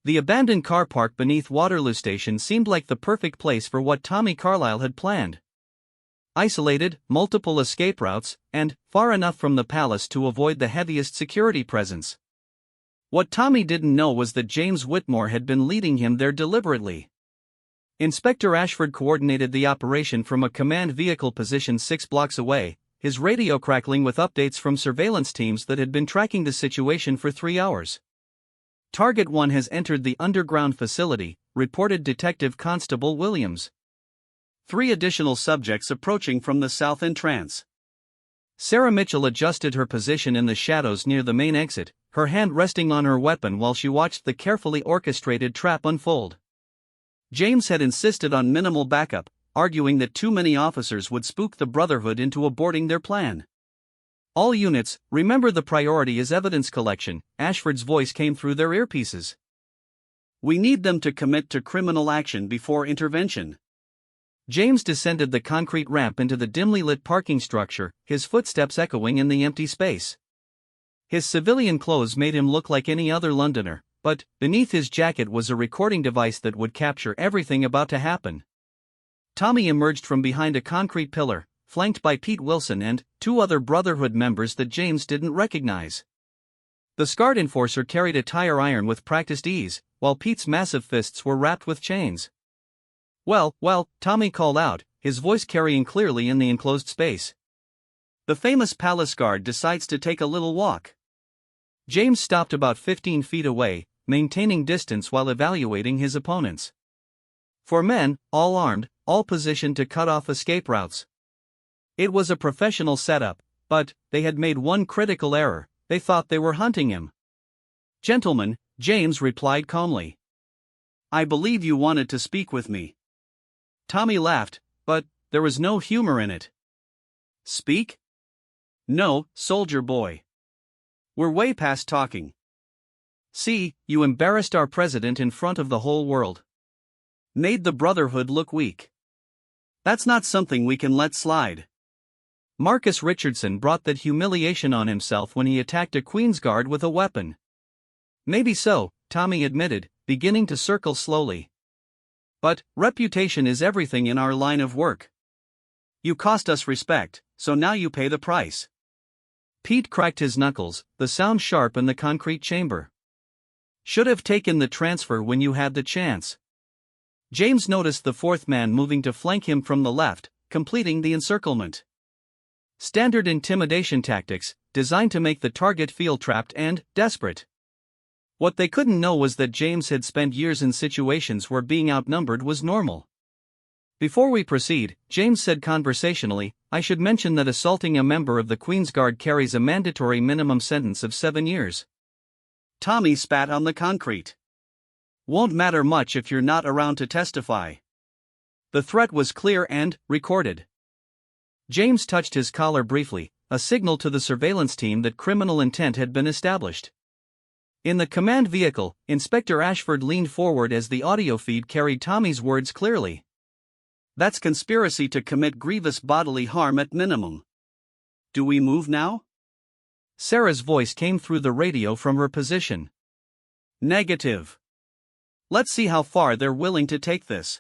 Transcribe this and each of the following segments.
The abandoned car park beneath Waterloo Station seemed like the perfect place for what Tommy Carlyle had planned. Isolated, multiple escape routes, and far enough from the palace to avoid the heaviest security presence. What Tommy didn't know was that James Whitmore had been leading him there deliberately. Inspector Ashford coordinated the operation from a command vehicle positioned 6 blocks away, his radio crackling with updates from surveillance teams that had been tracking the situation for 3 hours. Target 1 has entered the underground facility, reported Detective Constable Williams. 3 additional subjects approaching from the south entrance. Sarah Mitchell adjusted her position in the shadows near the main exit, her hand resting on her weapon while she watched the carefully orchestrated trap unfold. James had insisted on minimal backup, arguing that too many officers would spook the Brotherhood into aborting their plan. All units, remember the priority is evidence collection, Ashford's voice came through their earpieces. We need them to commit to criminal action before intervention. James descended the concrete ramp into the dimly lit parking structure, his footsteps echoing in the empty space. His civilian clothes made him look like any other Londoner, but beneath his jacket was a recording device that would capture everything about to happen. Tommy emerged from behind a concrete pillar, flanked by Pete Wilson and 2 other Brotherhood members that James didn't recognize. The scarred enforcer carried a tire iron with practiced ease, while Pete's massive fists were wrapped with chains. Well, Tommy called out, his voice carrying clearly in the enclosed space. The famous palace guard decides to take a little walk. James stopped about 15 feet away, maintaining distance while evaluating his opponents. 4 men, all armed, all positioned to cut off escape routes. It was a professional setup, but they had made one critical error: they thought they were hunting him. Gentlemen, James replied calmly. I believe you wanted to speak with me. Tommy laughed, but there was no humor in it. Speak? No, soldier boy. We're way past talking. See, you embarrassed our president in front of the whole world. Made the Brotherhood look weak. That's not something we can let slide. Marcus Richardson brought that humiliation on himself when he attacked a Queen's Guard with a weapon. Maybe so, Tommy admitted, beginning to circle slowly. But reputation is everything in our line of work. You cost us respect, so now you pay the price. Pete cracked his knuckles, the sound sharp in the concrete chamber. Should have taken the transfer when you had the chance. James noticed the 4th man moving to flank him from the left, completing the encirclement. Standard intimidation tactics, designed to make the target feel trapped and desperate. What they couldn't know was that James had spent years in situations where being outnumbered was normal. Before we proceed, James said conversationally, I should mention that assaulting a member of the Queen's Guard carries a mandatory minimum sentence of 7 years. Tommy spat on the concrete. Won't matter much if you're not around to testify. The threat was clear and recorded. James touched his collar briefly, a signal to the surveillance team that criminal intent had been established. In the command vehicle, Inspector Ashford leaned forward as the audio feed carried Tommy's words clearly. That's conspiracy to commit grievous bodily harm at minimum. Do we move now? Sarah's voice came through the radio from her position. Negative. Let's see how far they're willing to take this.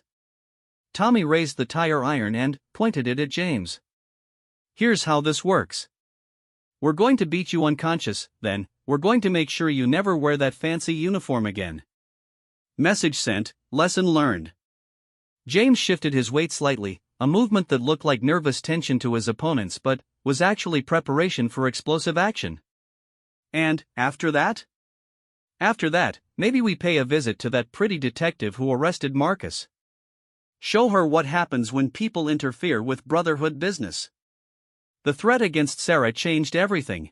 Tommy raised the tire iron and pointed it at James. Here's how this works. We're going to beat you unconscious, then we're going to make sure you never wear that fancy uniform again. Message sent, lesson learned. James shifted his weight slightly, a movement that looked like nervous tension to his opponents but was actually preparation for explosive action. And, after that? After that, maybe we pay a visit to that pretty detective who arrested Marcus. Show her what happens when people interfere with Brotherhood business. The threat against Sarah changed everything.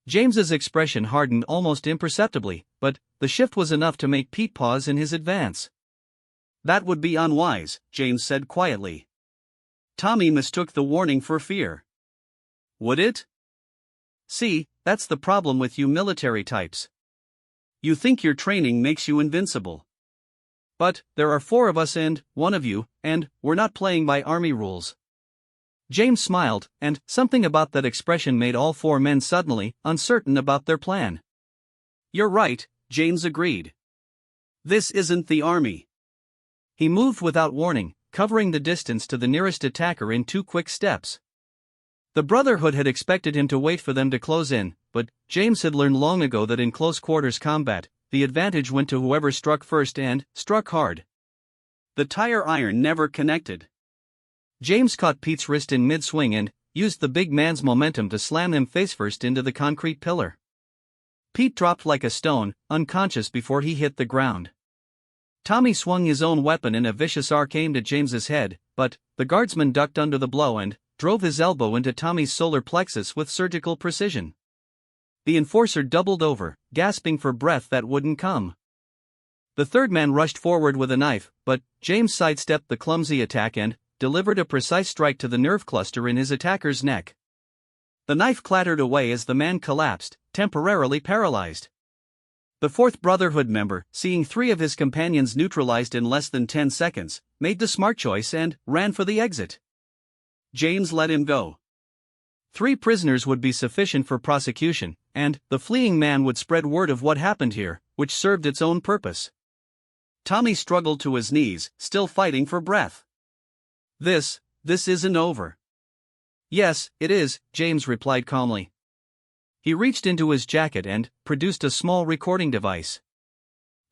James's expression hardened almost imperceptibly, but the shift was enough to make Pete pause in his advance. That would be unwise, James said quietly. Tommy mistook the warning for fear. Would it? See, that's the problem with you military types. You think your training makes you invincible. But there are 4 of us and 1 of you, and we're not playing by army rules. James smiled, and something about that expression made all 4 men suddenly uncertain about their plan. You're right, James agreed. This isn't the army. He moved without warning, covering the distance to the nearest attacker in 2 quick steps. The Brotherhood had expected him to wait for them to close in, but James had learned long ago that in close quarters combat, the advantage went to whoever struck first and struck hard. The tire iron never connected. James caught Pete's wrist in mid-swing and used the big man's momentum to slam him face-first into the concrete pillar. Pete dropped like a stone, unconscious before he hit the ground. Tommy swung his own weapon in a vicious arc aimed at James's head, but the guardsman ducked under the blow and drove his elbow into Tommy's solar plexus with surgical precision. The enforcer doubled over, gasping for breath that wouldn't come. The third man rushed forward with a knife, but James sidestepped the clumsy attack and delivered a precise strike to the nerve cluster in his attacker's neck. The knife clattered away as the man collapsed, temporarily paralyzed. The fourth Brotherhood member, seeing 3 of his companions neutralized in less than 10 seconds, made the smart choice and ran for the exit. James let him go. 3 prisoners would be sufficient for prosecution, and the fleeing man would spread word of what happened here, which served its own purpose. Tommy struggled to his knees, still fighting for breath. This isn't over. Yes, it is, James replied calmly. He reached into his jacket and produced a small recording device.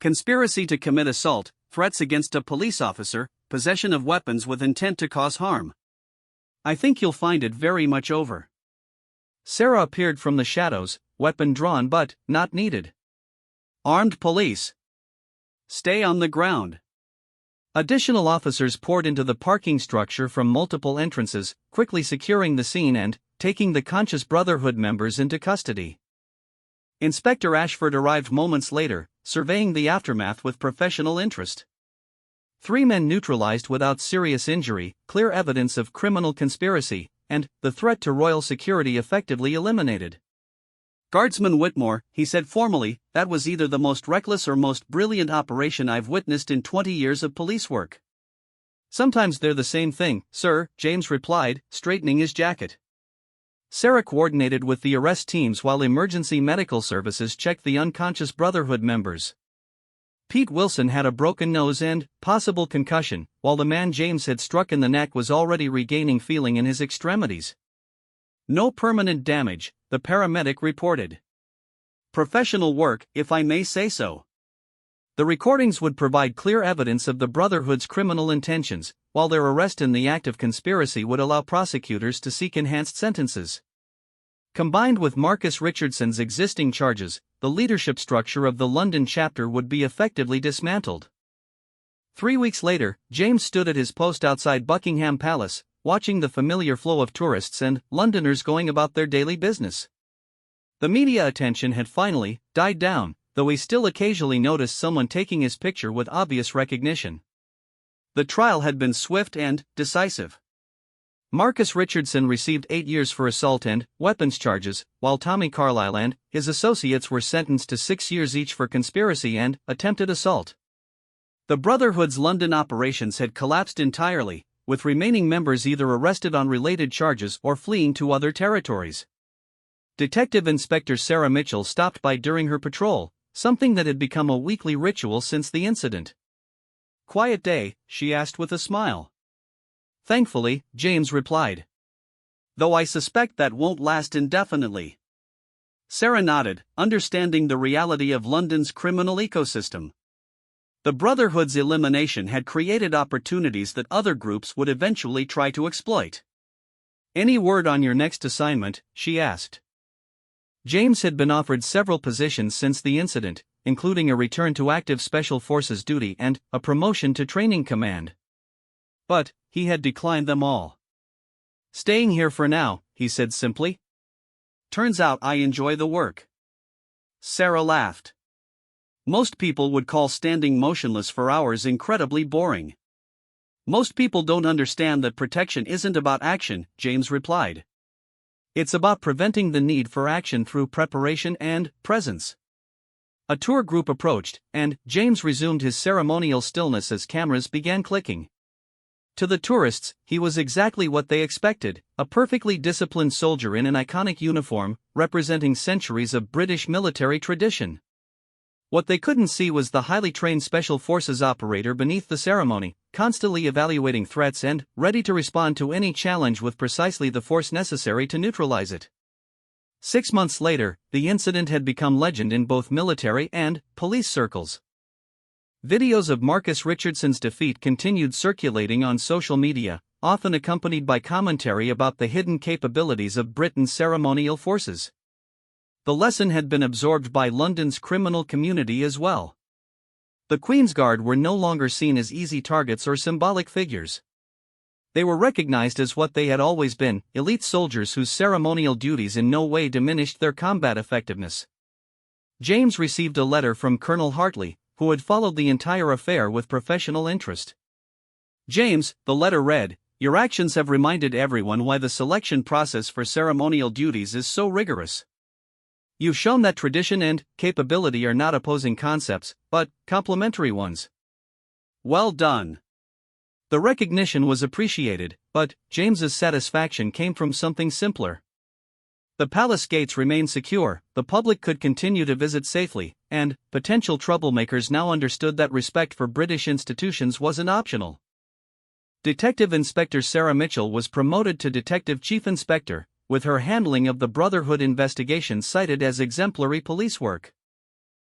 Conspiracy to commit assault, threats against a police officer, possession of weapons with intent to cause harm. I think you'll find it very much over. Sarah appeared from the shadows, weapon drawn but not needed. Armed police. Stay on the ground. Additional officers poured into the parking structure from multiple entrances, quickly securing the scene and taking the conscious Brotherhood members into custody. Inspector Ashford arrived moments later, surveying the aftermath with professional interest. 3 men neutralized without serious injury, clear evidence of criminal conspiracy, and the threat to royal security effectively eliminated. Guardsman Whitmore, he said formally, that was either the most reckless or most brilliant operation I've witnessed in 20 years of police work. Sometimes they're the same thing, sir, James replied, straightening his jacket. Sarah coordinated with the arrest teams while emergency medical services checked the unconscious Brotherhood members. Pete Wilson had a broken nose and possible concussion, while the man James had struck in the neck was already regaining feeling in his extremities. No permanent damage, the paramedic reported. Professional work, if I may say so. The recordings would provide clear evidence of the Brotherhood's criminal intentions, while their arrest in the act of conspiracy would allow prosecutors to seek enhanced sentences. Combined with Marcus Richardson's existing charges, the leadership structure of the London chapter would be effectively dismantled. 3 weeks later, James stood at his post outside Buckingham Palace, watching the familiar flow of tourists and Londoners going about their daily business. The media attention had finally died down, though he still occasionally noticed someone taking his picture with obvious recognition. The trial had been swift and decisive. Marcus Richardson received 8 years for assault and weapons charges, while Tommy Carlyle and his associates were sentenced to 6 years each for conspiracy and attempted assault. The Brotherhood's London operations had collapsed entirely, with remaining members either arrested on related charges or fleeing to other territories. Detective Inspector Sarah Mitchell stopped by during her patrol, something that had become a weekly ritual since the incident. "Quiet day?" she asked with a smile. "Thankfully," James replied. "Though I suspect that won't last indefinitely." Sarah nodded, understanding the reality of London's criminal ecosystem. The Brotherhood's elimination had created opportunities that other groups would eventually try to exploit. "Any word on your next assignment?" she asked. James had been offered several positions since the incident, including a return to active Special Forces duty and a promotion to training command. But he had declined them all. "Staying here for now," he said simply. "Turns out I enjoy the work." Sarah laughed. "Most people would call standing motionless for hours incredibly boring." "Most people don't understand that protection isn't about action," James replied. "It's about preventing the need for action through preparation and presence." A tour group approached, and James resumed his ceremonial stillness as cameras began clicking. To the tourists, he was exactly what they expected, a perfectly disciplined soldier in an iconic uniform, representing centuries of British military tradition. What they couldn't see was the highly trained special forces operator beneath the ceremony, constantly evaluating threats and ready to respond to any challenge with precisely the force necessary to neutralize it. 6 months later, the incident had become legend in both military and police circles. Videos of Marcus Richardson's defeat continued circulating on social media, often accompanied by commentary about the hidden capabilities of Britain's ceremonial forces. The lesson had been absorbed by London's criminal community as well. The Queen's Guard were no longer seen as easy targets or symbolic figures. They were recognized as what they had always been, elite soldiers whose ceremonial duties in no way diminished their combat effectiveness. James received a letter from Colonel Hartley, who had followed the entire affair with professional interest. "James," the letter read, "your actions have reminded everyone why the selection process for ceremonial duties is so rigorous. You've shown that tradition and capability are not opposing concepts, but complementary ones. Well done." The recognition was appreciated, but James's satisfaction came from something simpler. The palace gates remained secure, the public could continue to visit safely, and potential troublemakers now understood that respect for British institutions wasn't optional. Detective Inspector Sarah Mitchell was promoted to Detective Chief Inspector, with her handling of the Brotherhood investigation cited as exemplary police work.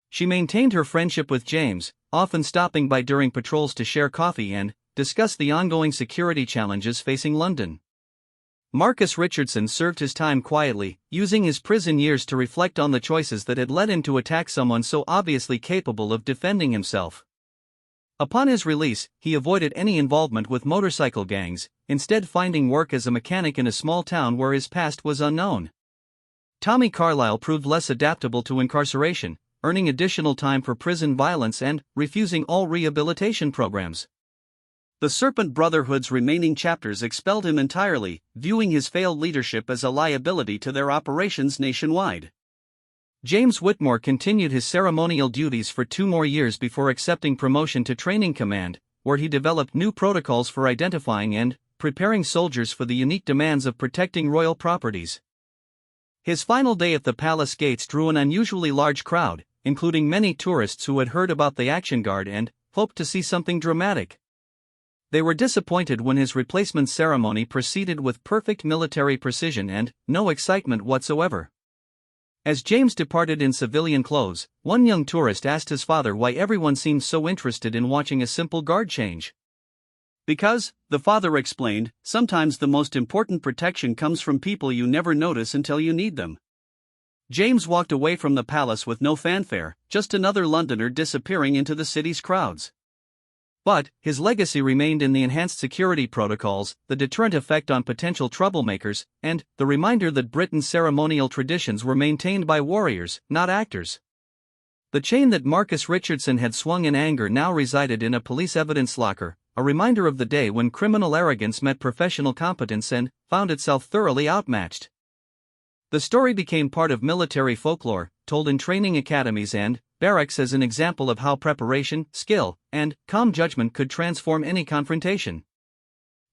She maintained her friendship with James, often stopping by during patrols to share coffee and discuss the ongoing security challenges facing London. Marcus Richardson served his time quietly, using his prison years to reflect on the choices that had led him to attack someone so obviously capable of defending himself. Upon his release, he avoided any involvement with motorcycle gangs, instead finding work as a mechanic in a small town where his past was unknown. Tommy Carlyle proved less adaptable to incarceration, earning additional time for prison violence and refusing all rehabilitation programs. The Serpent Brotherhood's remaining chapters expelled him entirely, viewing his failed leadership as a liability to their operations nationwide. James Whitmore continued his ceremonial duties for 2 more years before accepting promotion to Training Command, where he developed new protocols for identifying and preparing soldiers for the unique demands of protecting royal properties. His final day at the palace gates drew an unusually large crowd, including many tourists who had heard about the Action Guard and hoped to see something dramatic. They were disappointed when his replacement ceremony proceeded with perfect military precision and no excitement whatsoever. As James departed in civilian clothes, one young tourist asked his father why everyone seemed so interested in watching a simple guard change. "Because," the father explained, "sometimes the most important protection comes from people you never notice until you need them." James walked away from the palace with no fanfare, just another Londoner disappearing into the city's crowds. But his legacy remained in the enhanced security protocols, the deterrent effect on potential troublemakers, and the reminder that Britain's ceremonial traditions were maintained by warriors, not actors. The chain that Marcus Richardson had swung in anger now resided in a police evidence locker, a reminder of the day when criminal arrogance met professional competence and found itself thoroughly outmatched. The story became part of military folklore, told in training academies and barracks as an example of how preparation, skill, and calm judgment could transform any confrontation.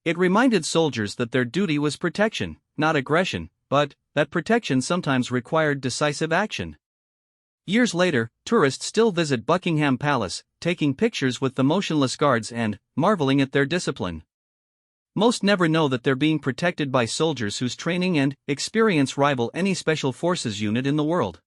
It reminded soldiers that their duty was protection, not aggression, but that protection sometimes required decisive action. Years later, tourists still visit Buckingham Palace, taking pictures with the motionless guards and marveling at their discipline. Most never know that they're being protected by soldiers whose training and experience rival any special forces unit in the world.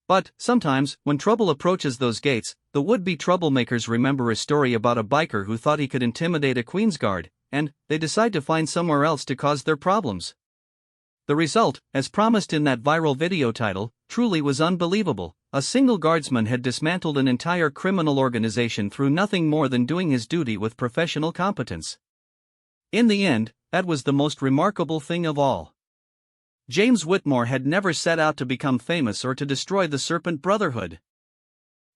But sometimes, when trouble approaches those gates, the would-be troublemakers remember a story about a biker who thought he could intimidate a Queen's Guard, and they decide to find somewhere else to cause their problems. The result, as promised in that viral video title, truly was unbelievable. A single guardsman had dismantled an entire criminal organization through nothing more than doing his duty with professional competence. In the end, that was the most remarkable thing of all. James Whitmore had never set out to become famous or to destroy the Serpent Brotherhood.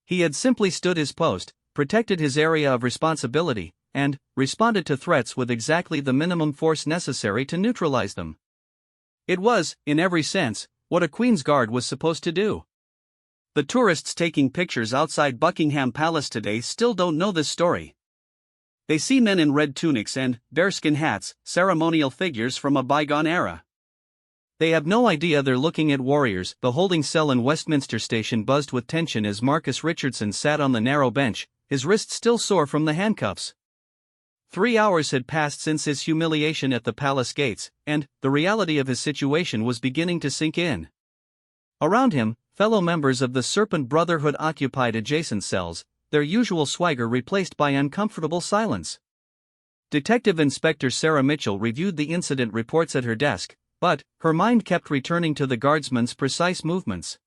He had simply stood his post, protected his area of responsibility, and responded to threats with exactly the minimum force necessary to neutralize them. It was, in every sense, what a Queen's Guard was supposed to do. The tourists taking pictures outside Buckingham Palace today still don't know this story. They see men in red tunics and bearskin hats, ceremonial figures from a bygone era. They have no idea they're looking at warriors. The holding cell in Westminster Station buzzed with tension as Marcus Richardson sat on the narrow bench, his wrists still sore from the handcuffs. 3 hours had passed since his humiliation at the palace gates, and the reality of his situation was beginning to sink in. Around him, fellow members of the Serpent Brotherhood occupied adjacent cells, their usual swagger replaced by uncomfortable silence. Detective Inspector Sarah Mitchell reviewed the incident reports at her desk, but her mind kept returning to the guardsman's precise movements.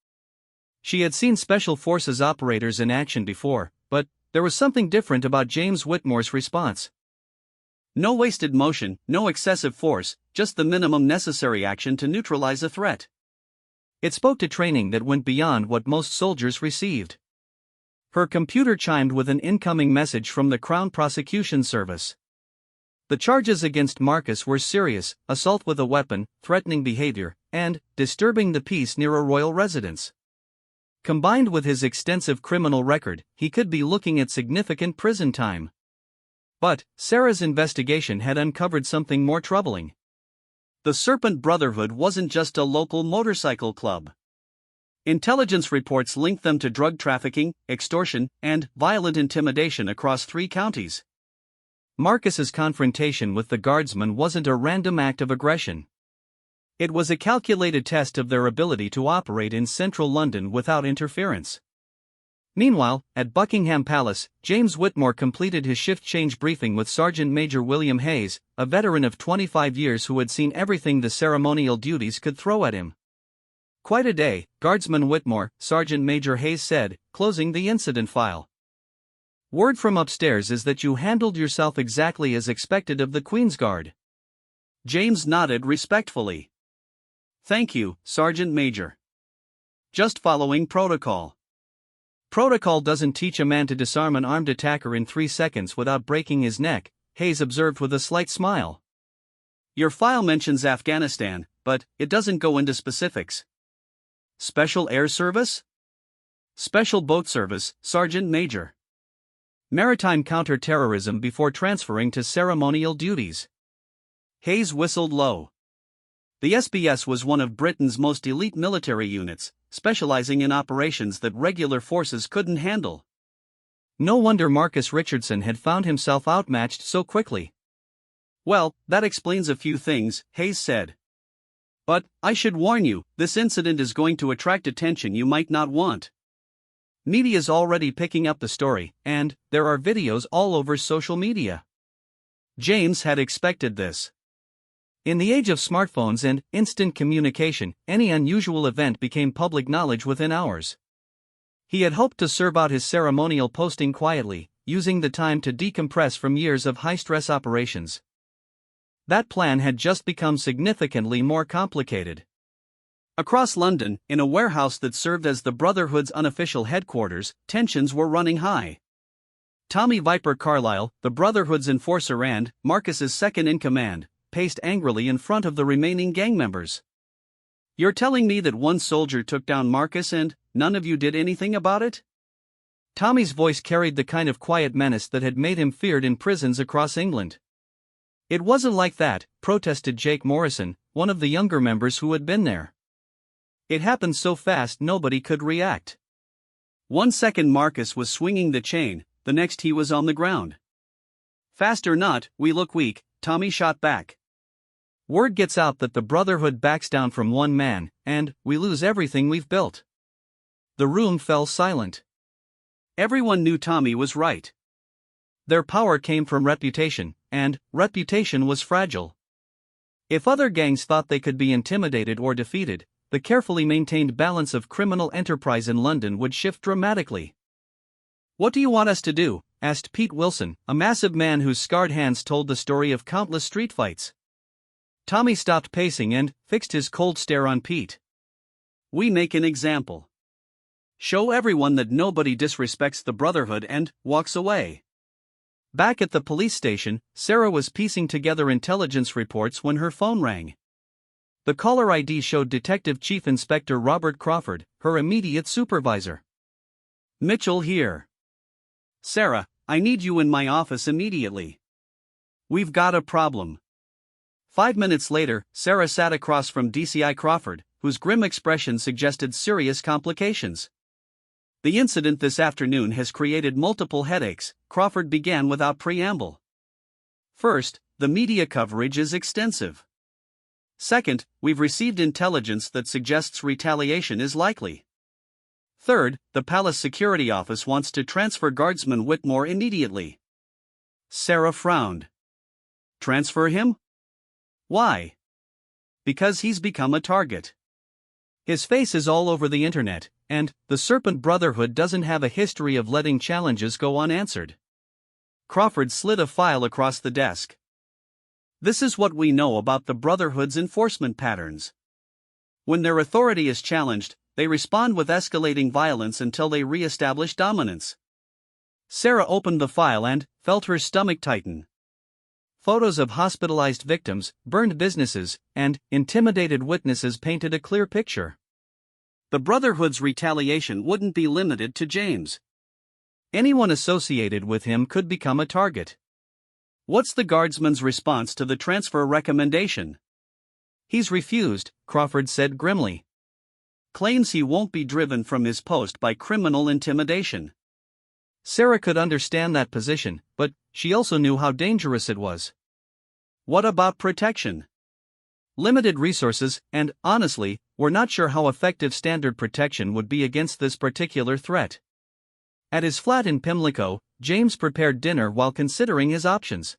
She had seen Special Forces operators in action before, but there was something different about James Whitmore's response. No wasted motion, no excessive force, just the minimum necessary action to neutralize a threat. It spoke to training that went beyond what most soldiers received. Her computer chimed with an incoming message from the Crown Prosecution Service. The charges against Marcus were serious: assault with a weapon, threatening behavior, and disturbing the peace near a royal residence. Combined with his extensive criminal record, he could be looking at significant prison time. But Sarah's investigation had uncovered something more troubling. The Serpent Brotherhood wasn't just a local motorcycle club. Intelligence reports linked them to drug trafficking, extortion, and violent intimidation across 3 counties. Marcus's confrontation with the guardsman wasn't a random act of aggression. It was a calculated test of their ability to operate in central London without interference. Meanwhile, at Buckingham Palace, James Whitmore completed his shift change briefing with Sergeant Major William Hayes, a veteran of 25 years who had seen everything the ceremonial duties could throw at him. "Quite a day, Guardsman Whitmore," Sergeant Major Hayes said, closing the incident file. "Word from upstairs is that you handled yourself exactly as expected of the Queen's Guard." James nodded respectfully. "Thank you, Sergeant Major. Just following protocol." "Protocol doesn't teach a man to disarm an armed attacker in 3 seconds without breaking his neck," Hayes observed with a slight smile. "Your file mentions Afghanistan, but it doesn't go into specifics." "Special Air Service?" "Special Boat Service, Sergeant Major. Maritime counter-terrorism before transferring to ceremonial duties." Hayes whistled low. The SBS was one of Britain's most elite military units, specializing in operations that regular forces couldn't handle. No wonder Marcus Richardson had found himself outmatched so quickly. "Well, that explains a few things," Hayes said. "But I should warn you, this incident is going to attract attention you might not want. Media's already picking up the story, and there are videos all over social media." James had expected this. In the age of smartphones and instant communication, any unusual event became public knowledge within hours. He had hoped to serve out his ceremonial posting quietly, using the time to decompress from years of high-stress operations. That plan had just become significantly more complicated. Across London, in a warehouse that served as the Brotherhood's unofficial headquarters, tensions were running high. Tommy Viper Carlyle, the Brotherhood's enforcer and Marcus's second-in-command, paced angrily in front of the remaining gang members. "You're telling me that one soldier took down Marcus and none of you did anything about it?" Tommy's voice carried the kind of quiet menace that had made him feared in prisons across England. "It wasn't like that," protested Jake Morrison, one of the younger members who had been there. "It happened so fast nobody could react. 1 second Marcus was swinging the chain, the next he was on the ground." "Fast or not, we look weak," Tommy shot back. "Word gets out that the Brotherhood backs down from one man, and we lose everything we've built." The room fell silent. Everyone knew Tommy was right. Their power came from reputation, and reputation was fragile. If other gangs thought they could be intimidated or defeated, the carefully maintained balance of criminal enterprise in London would shift dramatically. "What do you want us to do?" asked Pete Wilson, a massive man whose scarred hands told the story of countless street fights. Tommy stopped pacing and fixed his cold stare on Pete. "We make an example. Show everyone that nobody disrespects the Brotherhood and walks away." Back at the police station, Sarah was piecing together intelligence reports when her phone rang. The caller ID showed Detective Chief Inspector Robert Crawford, her immediate supervisor. "Mitchell here. Sarah, I need you in my office immediately. We've got a problem." 5 minutes later, Sarah sat across from DCI Crawford, whose grim expression suggested serious complications. "The incident this afternoon has created multiple headaches," Crawford began without preamble. "First, the media coverage is extensive. Second, we've received intelligence that suggests retaliation is likely. Third, the Palace Security Office wants to transfer Guardsman Whitmore immediately." Sarah frowned. "Transfer him? Why?" "Because he's become a target. His face is all over the internet, and the Serpent Brotherhood doesn't have a history of letting challenges go unanswered." Crawford slid a file across the desk. "This is what we know about the Brotherhood's enforcement patterns. When their authority is challenged, they respond with escalating violence until they re-establish dominance." Sarah opened the file and felt her stomach tighten. Photos of hospitalized victims, burned businesses, and intimidated witnesses painted a clear picture. The Brotherhood's retaliation wouldn't be limited to James. Anyone associated with him could become a target. "What's the Guardsman's response to the transfer recommendation?" "He's refused," Crawford said grimly. "Claims he won't be driven from his post by criminal intimidation." Sarah could understand that position, but she also knew how dangerous it was. "What about protection?" "Limited resources, and, honestly, we're not sure how effective standard protection would be against this particular threat." At his flat in Pimlico, James prepared dinner while considering his options.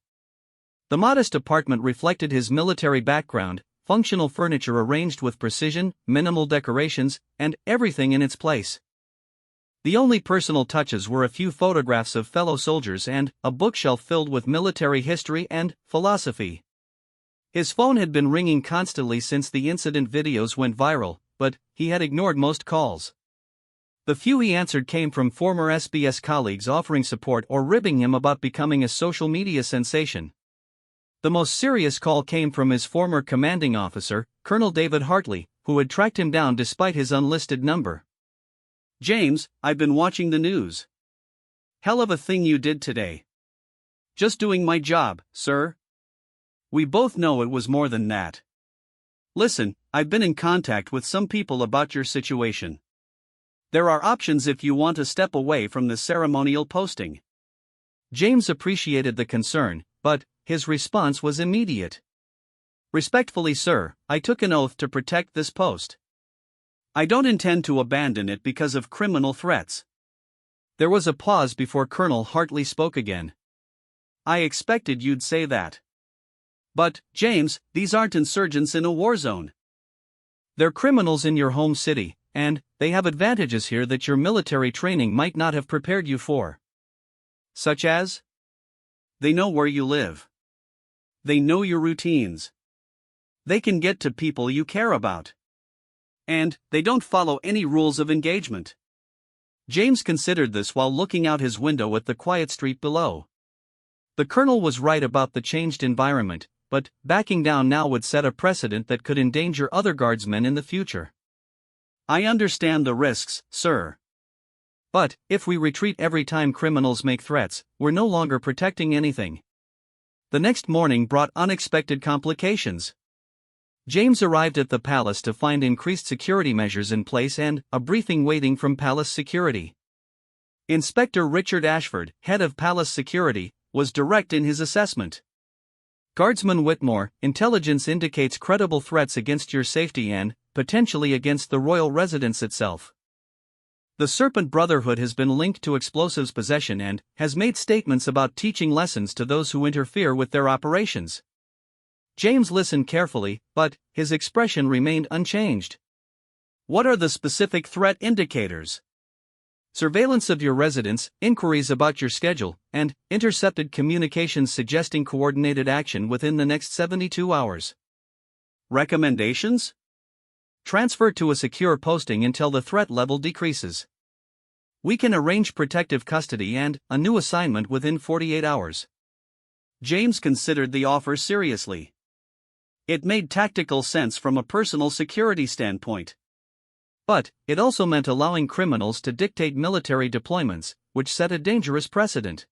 The modest apartment reflected his military background, functional furniture arranged with precision, minimal decorations, and everything in its place. The only personal touches were a few photographs of fellow soldiers and a bookshelf filled with military history and philosophy. His phone had been ringing constantly since the incident videos went viral, but he had ignored most calls. The few he answered came from former SBS colleagues offering support or ribbing him about becoming a social media sensation. The most serious call came from his former commanding officer, Colonel David Hartley, who had tracked him down despite his unlisted number. "James, I've been watching the news. Hell of a thing you did today." "Just doing my job, sir." "We both know it was more than that. Listen, I've been in contact with some people about your situation. There are options if you want to step away from the ceremonial posting." James appreciated the concern, but his response was immediate. "Respectfully, sir, I took an oath to protect this post. I don't intend to abandon it because of criminal threats." There was a pause before Colonel Hartley spoke again. "I expected you'd say that. But, James, these aren't insurgents in a war zone. They're criminals in your home city, and they have advantages here that your military training might not have prepared you for." "Such as?" "They know where you live. They know your routines. They can get to people you care about. And they don't follow any rules of engagement." James considered this while looking out his window at the quiet street below. The colonel was right about the changed environment, but backing down now would set a precedent that could endanger other guardsmen in the future. "I understand the risks, sir. But if we retreat every time criminals make threats, we're no longer protecting anything." The next morning brought unexpected complications. James arrived at the palace to find increased security measures in place and a briefing waiting from Palace Security. Inspector Richard Ashford, head of Palace Security, was direct in his assessment. "Guardsman Whitmore, intelligence indicates credible threats against your safety and, potentially against the royal residence itself. The Serpent Brotherhood has been linked to explosives possession and has made statements about teaching lessons to those who interfere with their operations." James listened carefully, but his expression remained unchanged. "What are the specific threat indicators?" "Surveillance of your residence, inquiries about your schedule, and intercepted communications suggesting coordinated action within the next 72 hours. "Recommendations?" "Transfer to a secure posting until the threat level decreases. We can arrange protective custody and a new assignment within 48 hours. James considered the offer seriously. It made tactical sense from a personal security standpoint. But it also meant allowing criminals to dictate military deployments, which set a dangerous precedent.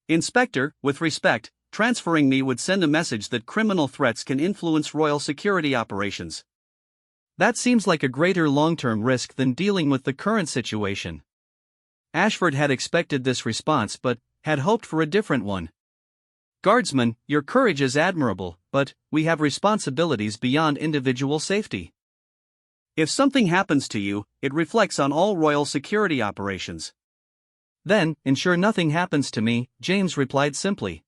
"Inspector, with respect, transferring me would send a message that criminal threats can influence royal security operations. That seems like a greater long-term risk than dealing with the current situation. Ashford had expected this response but had hoped for a different one. Guardsman, your courage is admirable, but we have responsibilities beyond individual safety. If something happens to you, it reflects on all royal security operations. Then, ensure nothing happens to me, James replied simply.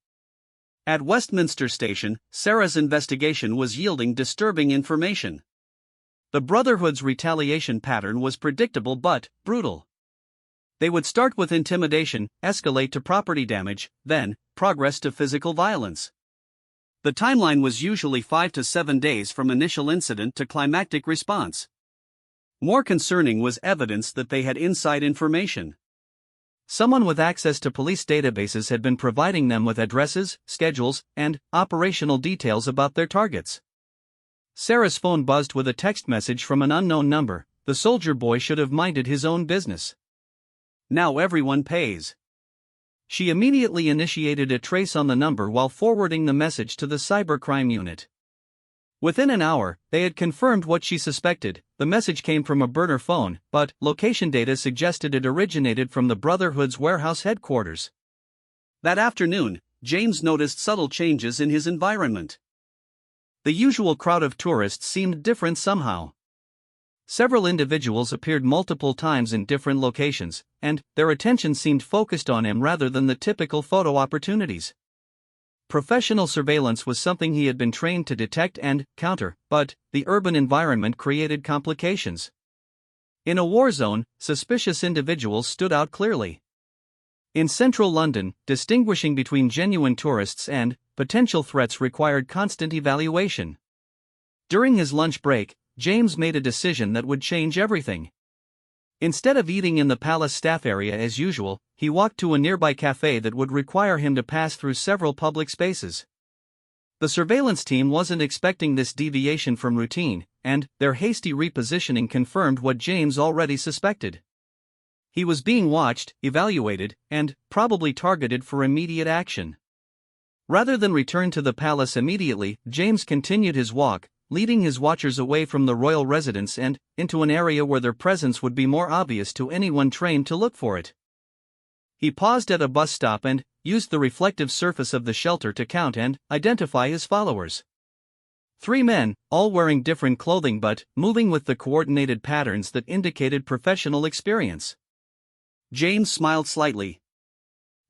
At Westminster Station, Sarah's investigation was yielding disturbing information. The Brotherhood's retaliation pattern was predictable but brutal. They would start with intimidation, escalate to property damage, then progress to physical violence. The timeline was usually 5 to 7 days from initial incident to climactic response. More concerning was evidence that they had inside information. Someone with access to police databases had been providing them with addresses, schedules, and operational details about their targets. Sarah's phone buzzed with a text message from an unknown number. The soldier boy should have minded his own business. Now everyone pays. She immediately initiated a trace on the number while forwarding the message to the cybercrime unit. Within an hour, they had confirmed what she suspected. The message came from a burner phone, but location data suggested it originated from the Brotherhood's warehouse headquarters. That afternoon, James noticed subtle changes in his environment. The usual crowd of tourists seemed different somehow. Several individuals appeared multiple times in different locations, and their attention seemed focused on him rather than the typical photo opportunities. Professional surveillance was something he had been trained to detect and counter, but the urban environment created complications. In a war zone, suspicious individuals stood out clearly. In central London, distinguishing between genuine tourists and potential threats required constant evaluation. During his lunch break, James made a decision that would change everything. Instead of eating in the palace staff area as usual, he walked to a nearby cafe that would require him to pass through several public spaces. The surveillance team wasn't expecting this deviation from routine, and their hasty repositioning confirmed what James already suspected. He was being watched, evaluated, and probably targeted for immediate action. Rather than return to the palace immediately, James continued his walk, leading his watchers away from the royal residence and into an area where their presence would be more obvious to anyone trained to look for it. He paused at a bus stop and used the reflective surface of the shelter to count and identify his followers. 3 men, all wearing different clothing but moving with the coordinated patterns that indicated professional experience. James smiled slightly.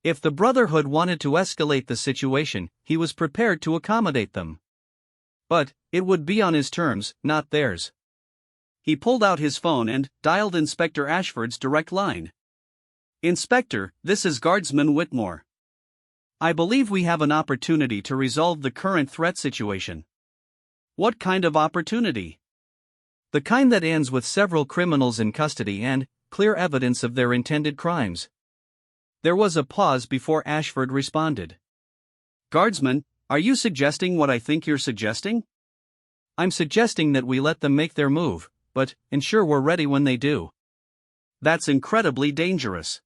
If the Brotherhood wanted to escalate the situation, he was prepared to accommodate them. But it would be on his terms, not theirs. He pulled out his phone and dialed Inspector Ashford's direct line. Inspector, this is Guardsman Whitmore. I believe we have an opportunity to resolve the current threat situation. What kind of opportunity? The kind that ends with several criminals in custody and clear evidence of their intended crimes. There was a pause before Ashford responded. Guardsman, are you suggesting what I think you're suggesting? I'm suggesting that we let them make their move, but ensure we're ready when they do. That's incredibly dangerous.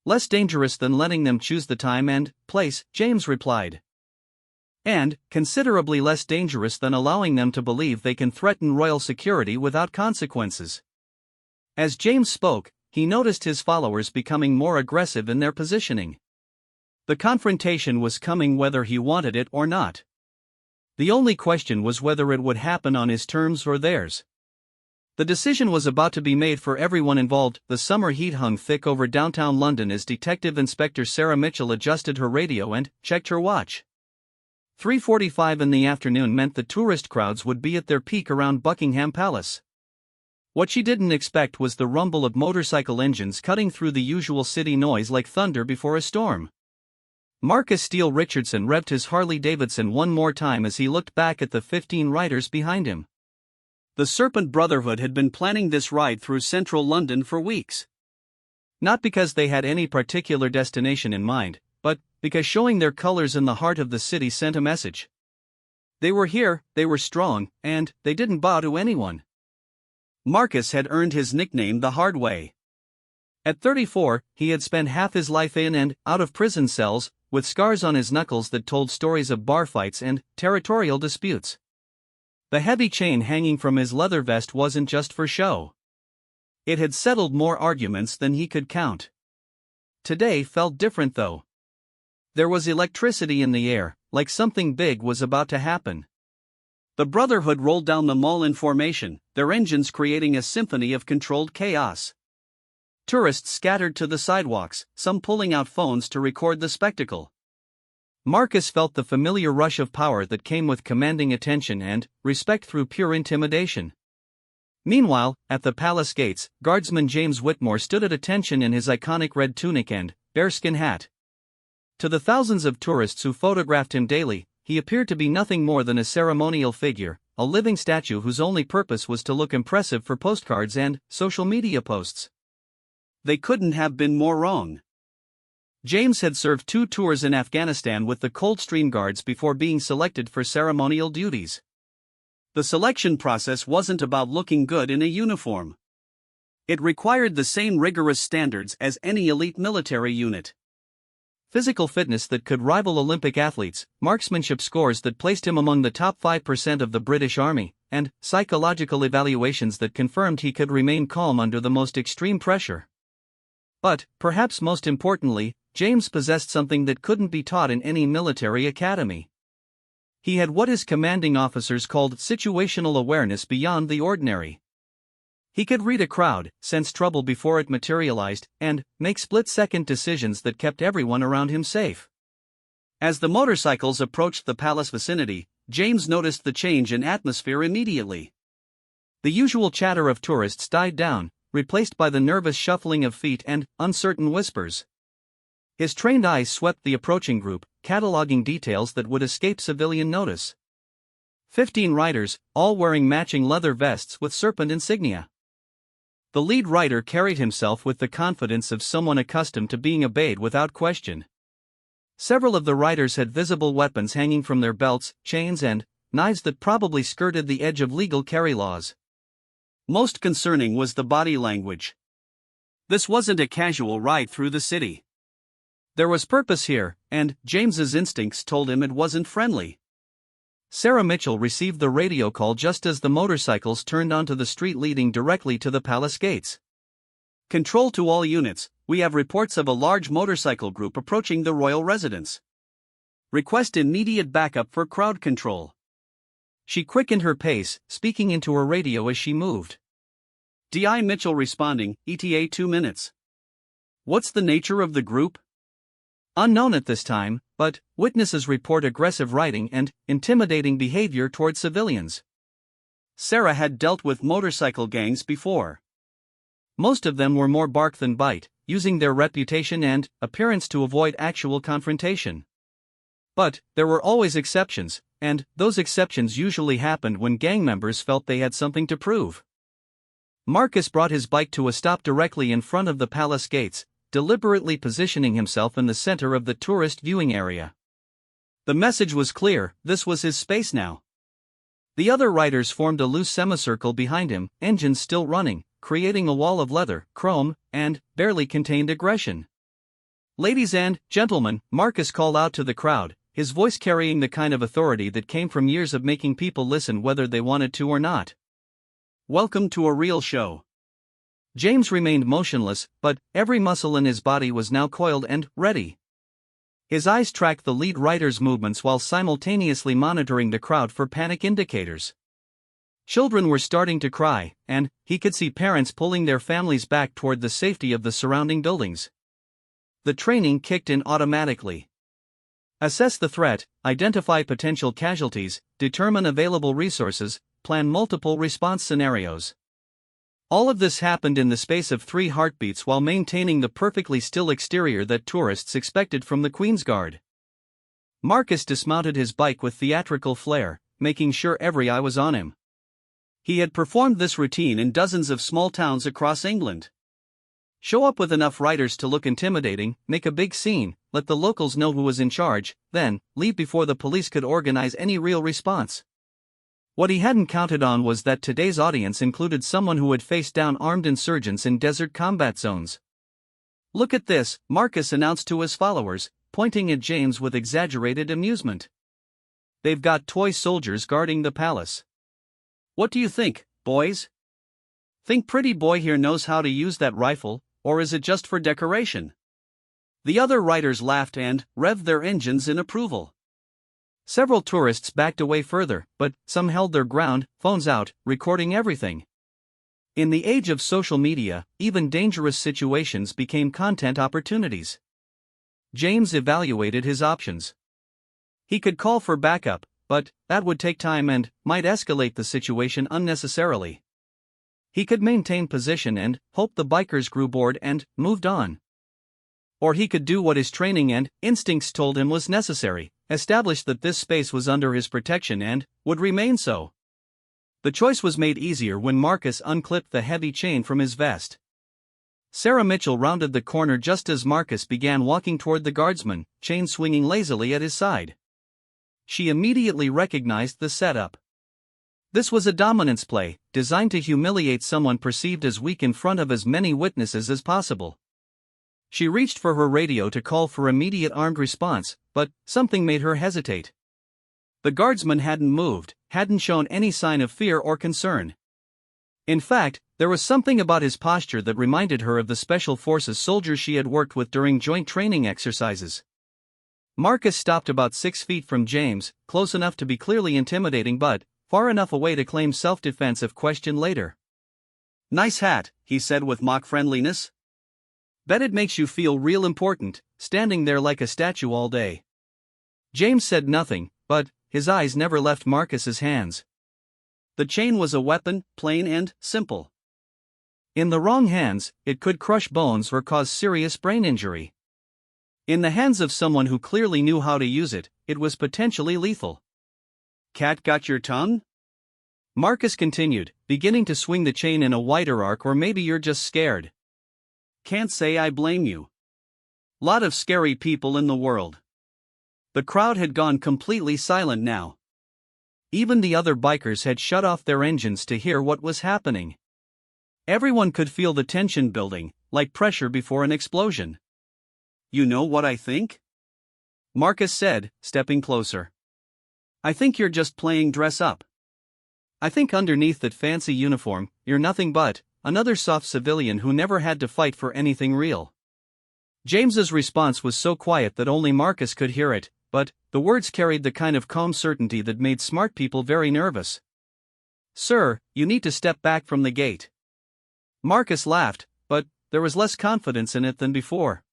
Less dangerous than letting them choose the time and place, James replied. And considerably less dangerous than allowing them to believe they can threaten royal security without consequences. As James spoke, he noticed his followers becoming more aggressive in their positioning. The confrontation was coming whether he wanted it or not. The only question was whether it would happen on his terms or theirs. The decision was about to be made for everyone involved. The summer heat hung thick over downtown London as Detective Inspector Sarah Mitchell adjusted her radio and checked her watch. 3:45 in the afternoon meant the tourist crowds would be at their peak around Buckingham Palace. What she didn't expect was the rumble of motorcycle engines cutting through the usual city noise like thunder before a storm. Marcus Steele Richardson revved his Harley-Davidson one more time as he looked back at the 15 riders behind him. The Serpent Brotherhood had been planning this ride through central London for weeks. Not because they had any particular destination in mind, but because showing their colors in the heart of the city sent a message. They were here, they were strong, and they didn't bow to anyone. Marcus had earned his nickname the hard way. At 34, he had spent half his life in and out of prison cells, with scars on his knuckles that told stories of bar fights and territorial disputes. The heavy chain hanging from his leather vest wasn't just for show. It had settled more arguments than he could count. Today felt different though. There was electricity in the air, like something big was about to happen. The Brotherhood rolled down the mall in formation, their engines creating a symphony of controlled chaos. Tourists scattered to the sidewalks, some pulling out phones to record the spectacle. Marcus felt the familiar rush of power that came with commanding attention and respect through pure intimidation. Meanwhile, at the palace gates, Guardsman James Whitmore stood at attention in his iconic red tunic and bearskin hat. To the thousands of tourists who photographed him daily, he appeared to be nothing more than a ceremonial figure, a living statue whose only purpose was to look impressive for postcards and social media posts. They couldn't have been more wrong. James had served 2 tours in Afghanistan with the Coldstream Guards before being selected for ceremonial duties. The selection process wasn't about looking good in a uniform. It required the same rigorous standards as any elite military unit. Physical fitness that could rival Olympic athletes, marksmanship scores that placed him among the top 5% of the British Army, and psychological evaluations that confirmed he could remain calm under the most extreme pressure. But, perhaps most importantly, James possessed something that couldn't be taught in any military academy. He had what his commanding officers called situational awareness beyond the ordinary. He could read a crowd, sense trouble before it materialized, and make split-second decisions that kept everyone around him safe. As the motorcycles approached the palace vicinity, James noticed the change in atmosphere immediately. The usual chatter of tourists died down, replaced by the nervous shuffling of feet and uncertain whispers. His trained eyes swept the approaching group, cataloging details that would escape civilian notice. 15 riders, all wearing matching leather vests with serpent insignia. The lead rider carried himself with the confidence of someone accustomed to being obeyed without question. Several of the riders had visible weapons hanging from their belts, chains and knives that probably skirted the edge of legal carry laws. Most concerning was the body language. This wasn't a casual ride through the city. There was purpose here, and James's instincts told him it wasn't friendly. Sarah Mitchell received the radio call just as the motorcycles turned onto the street leading directly to the palace gates. Control to all units, we have reports of a large motorcycle group approaching the royal residence. Request immediate backup for crowd control. She quickened her pace, speaking into her radio as she moved. D.I. Mitchell responding, ETA 2 minutes. What's the nature of the group? Unknown at this time, but witnesses report aggressive riding and intimidating behavior toward civilians. Sarah had dealt with motorcycle gangs before. Most of them were more bark than bite, using their reputation and appearance to avoid actual confrontation. But there were always exceptions, and those exceptions usually happened when gang members felt they had something to prove. Marcus brought his bike to a stop directly in front of the palace gates, deliberately positioning himself in the center of the tourist viewing area. The message was clear, this was his space now. The other riders formed a loose semicircle behind him, engines still running, creating a wall of leather, chrome, and barely contained aggression. Ladies and gentlemen, Marcus called out to the crowd, his voice carrying the kind of authority that came from years of making people listen whether they wanted to or not. Welcome to a real show. James remained motionless, but every muscle in his body was now coiled and ready. His eyes tracked the lead rider's movements while simultaneously monitoring the crowd for panic indicators. Children were starting to cry, and he could see parents pulling their families back toward the safety of the surrounding buildings. The training kicked in automatically. Assess the threat, identify potential casualties, determine available resources, plan multiple response scenarios. All of this happened in the space of 3 heartbeats while maintaining the perfectly still exterior that tourists expected from the Queen's Guard. Marcus dismounted his bike with theatrical flair, making sure every eye was on him. He had performed this routine in dozens of small towns across England. Show up with enough riders to look intimidating, make a big scene, let the locals know who was in charge, then leave before the police could organize any real response. What he hadn't counted on was that today's audience included someone who had faced down armed insurgents in desert combat zones. Look at this, Marcus announced to his followers, pointing at James with exaggerated amusement. "They've got toy soldiers guarding the palace. What do you think, boys? Think Pretty Boy here knows how to use that rifle, or is it just for decoration?" The other riders laughed and revved their engines in approval. Several tourists backed away further, but some held their ground, phones out, recording everything. In the age of social media, even dangerous situations became content opportunities. James evaluated his options. He could call for backup, but that would take time and might escalate the situation unnecessarily. He could maintain position and hope the bikers grew bored and moved on. Or he could do what his training and instincts told him was necessary, establish that this space was under his protection and would remain so. The choice was made easier when Marcus unclipped the heavy chain from his vest. Sarah Mitchell rounded the corner just as Marcus began walking toward the guardsman, chain swinging lazily at his side. She immediately recognized the setup. This was a dominance play, designed to humiliate someone perceived as weak in front of as many witnesses as possible. She reached for her radio to call for immediate armed response, but something made her hesitate. The guardsman hadn't moved, hadn't shown any sign of fear or concern. In fact, there was something about his posture that reminded her of the Special Forces soldiers she had worked with during joint training exercises. Marcus stopped about 6 feet from James, close enough to be clearly intimidating but far enough away to claim self-defense if questioned later. "Nice hat," he said with mock friendliness. "Bet it makes you feel real important, standing there like a statue all day." James said nothing, but his eyes never left Marcus's hands. The chain was a weapon, plain and simple. In the wrong hands, it could crush bones or cause serious brain injury. In the hands of someone who clearly knew how to use it, it was potentially lethal. "Cat got your tongue?" Marcus continued, beginning to swing the chain in a wider arc. "Or maybe you're just scared." "Can't say I blame you. Lot of scary people in the world." The crowd had gone completely silent now. Even the other bikers had shut off their engines to hear what was happening. Everyone could feel the tension building, like pressure before an explosion. "You know what I think?" Marcus said, stepping closer. "I think you're just playing dress up. I think underneath that fancy uniform, you're nothing but another soft civilian who never had to fight for anything real." James's response was so quiet that only Marcus could hear it, but the words carried the kind of calm certainty that made smart people very nervous. "Sir, you need to step back from the gate." Marcus laughed, but there was less confidence in it than before.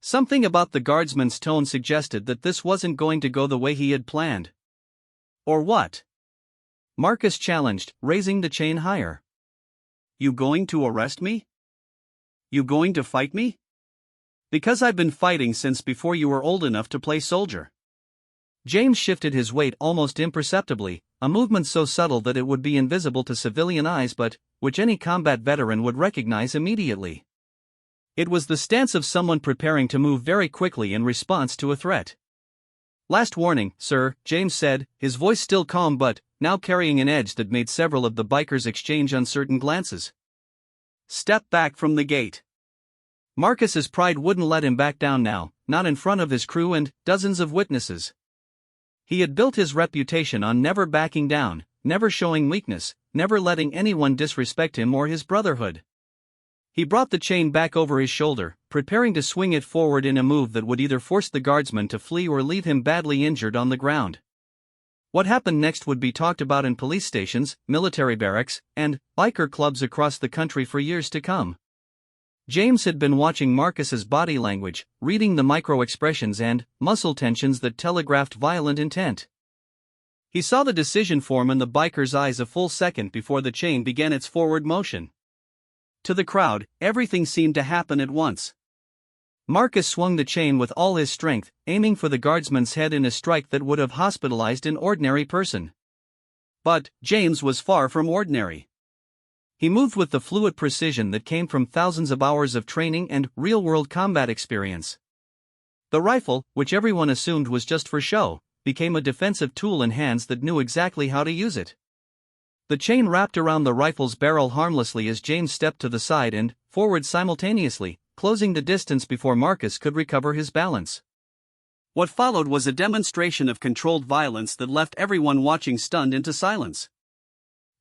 Something about the guardsman's tone suggested that this wasn't going to go the way he had planned. "Or what?" Marcus challenged, raising the chain higher. "You going to arrest me? You going to fight me?" "Because I've been fighting since before you were old enough to play soldier." James shifted his weight almost imperceptibly, a movement so subtle that it would be invisible to civilian eyes but which any combat veteran would recognize immediately. It was the stance of someone preparing to move very quickly in response to a threat. "Last warning, sir," James said, his voice still calm but now carrying an edge that made several of the bikers exchange uncertain glances. "Step back from the gate." Marcus's pride wouldn't let him back down now, not in front of his crew and dozens of witnesses. He had built his reputation on never backing down, never showing weakness, never letting anyone disrespect him or his brotherhood. He brought the chain back over his shoulder, preparing to swing it forward in a move that would either force the guardsman to flee or leave him badly injured on the ground. What happened next would be talked about in police stations, military barracks, and biker clubs across the country for years to come. James had been watching Marcus's body language, reading the micro-expressions and muscle tensions that telegraphed violent intent. He saw the decision form in the biker's eyes a full second before the chain began its forward motion. To the crowd, everything seemed to happen at once. Marcus swung the chain with all his strength, aiming for the guardsman's head in a strike that would have hospitalized an ordinary person. But James was far from ordinary. He moved with the fluid precision that came from thousands of hours of training and real-world combat experience. The rifle, which everyone assumed was just for show, became a defensive tool in hands that knew exactly how to use it. The chain wrapped around the rifle's barrel harmlessly as James stepped to the side and forward simultaneously, closing the distance before Marcus could recover his balance. What followed was a demonstration of controlled violence that left everyone watching stunned into silence.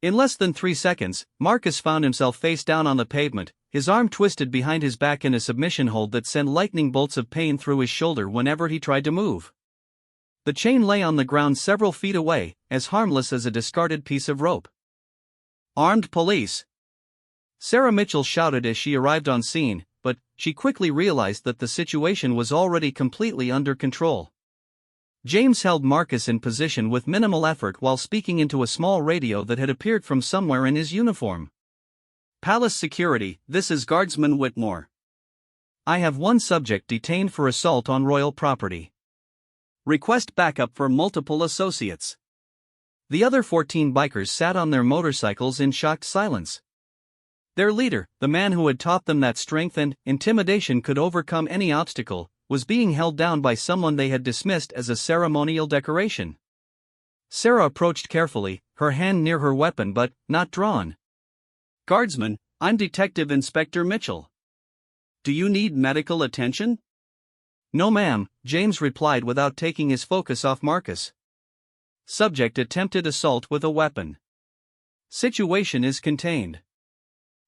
In less than 3 seconds, Marcus found himself face down on the pavement, his arm twisted behind his back in a submission hold that sent lightning bolts of pain through his shoulder whenever he tried to move. The chain lay on the ground several feet away, as harmless as a discarded piece of rope. Armed police! Sarah Mitchell shouted as she arrived on scene, but she quickly realized that the situation was already completely under control. James held Marcus in position with minimal effort while speaking into a small radio that had appeared from somewhere in his uniform. Palace security, this is Guardsman Whitmore. I have one subject detained for assault on royal property. Request backup for multiple associates. The other 14 bikers sat on their motorcycles in shocked silence. Their leader, the man who had taught them that strength and intimidation could overcome any obstacle, was being held down by someone they had dismissed as a ceremonial decoration. Sarah approached carefully, her hand near her weapon but not drawn. Guardsman, I'm Detective Inspector Mitchell. Do you need medical attention? No ma'am, James replied without taking his focus off Marcus. Subject attempted assault with a weapon. Situation is contained.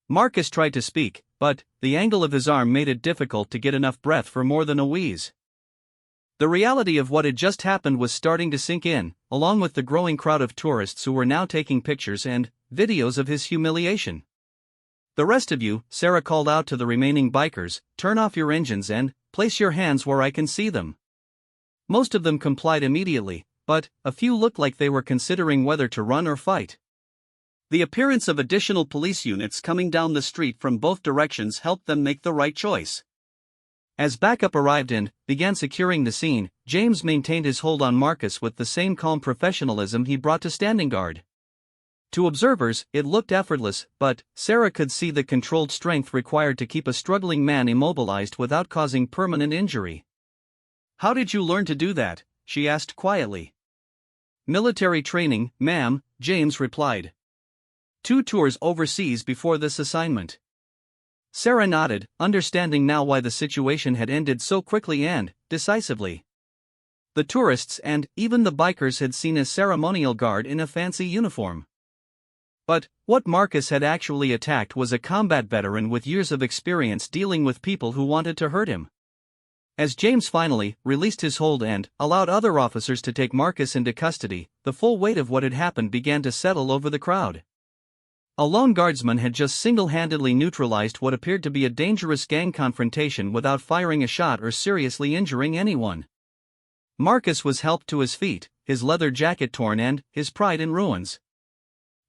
Marcus tried to speak, but the angle of his arm made it difficult to get enough breath for more than a wheeze. The reality of what had just happened was starting to sink in, along with the growing crowd of tourists who were now taking pictures and videos of his humiliation. The rest of you, Sarah called out to the remaining bikers, turn off your engines and place your hands where I can see them. Most of them complied immediately, but a few looked like they were considering whether to run or fight. The appearance of additional police units coming down the street from both directions helped them make the right choice. As backup arrived and began securing the scene, James maintained his hold on Marcus with the same calm professionalism he brought to standing guard. To observers, it looked effortless, but Sarah could see the controlled strength required to keep a struggling man immobilized without causing permanent injury. How did you learn to do that? She asked quietly. Military training, ma'am, James replied. 2 tours overseas before this assignment. Sarah nodded, understanding now why the situation had ended so quickly and decisively. The tourists and even the bikers had seen a ceremonial guard in a fancy uniform. But what Marcus had actually attacked was a combat veteran with years of experience dealing with people who wanted to hurt him. As James finally released his hold and allowed other officers to take Marcus into custody, the full weight of what had happened began to settle over the crowd. A lone guardsman had just single-handedly neutralized what appeared to be a dangerous gang confrontation without firing a shot or seriously injuring anyone. Marcus was helped to his feet, his leather jacket torn and his pride in ruins.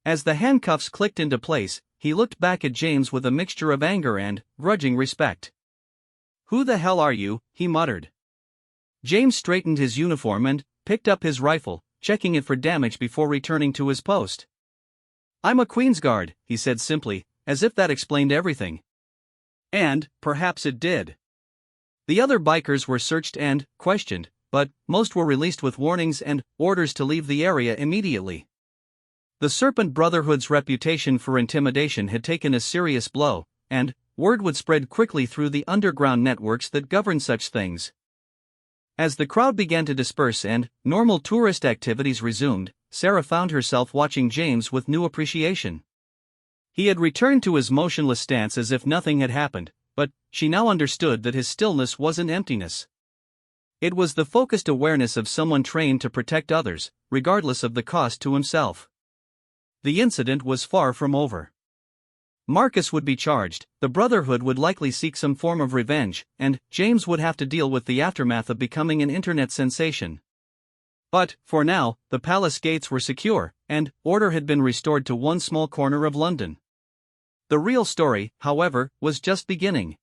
As the handcuffs clicked into place, he looked back at James with a mixture of anger and grudging respect. "Who the hell are you?" he muttered. James straightened his uniform and picked up his rifle, checking it for damage before returning to his post. "I'm a Queen's Guard," he said simply, as if that explained everything. And perhaps it did. The other bikers were searched and questioned, but most were released with warnings and orders to leave the area immediately. The Serpent Brotherhood's reputation for intimidation had taken a serious blow, and word would spread quickly through the underground networks that govern such things. As the crowd began to disperse and normal tourist activities resumed, Sarah found herself watching James with new appreciation. He had returned to his motionless stance as if nothing had happened, but she now understood that his stillness wasn't emptiness. It was the focused awareness of someone trained to protect others, regardless of the cost to himself. The incident was far from over. Marcus would be charged, the Brotherhood would likely seek some form of revenge, and James would have to deal with the aftermath of becoming an internet sensation. But, for now, the palace gates were secure, and order had been restored to one small corner of London. The real story, however, was just beginning.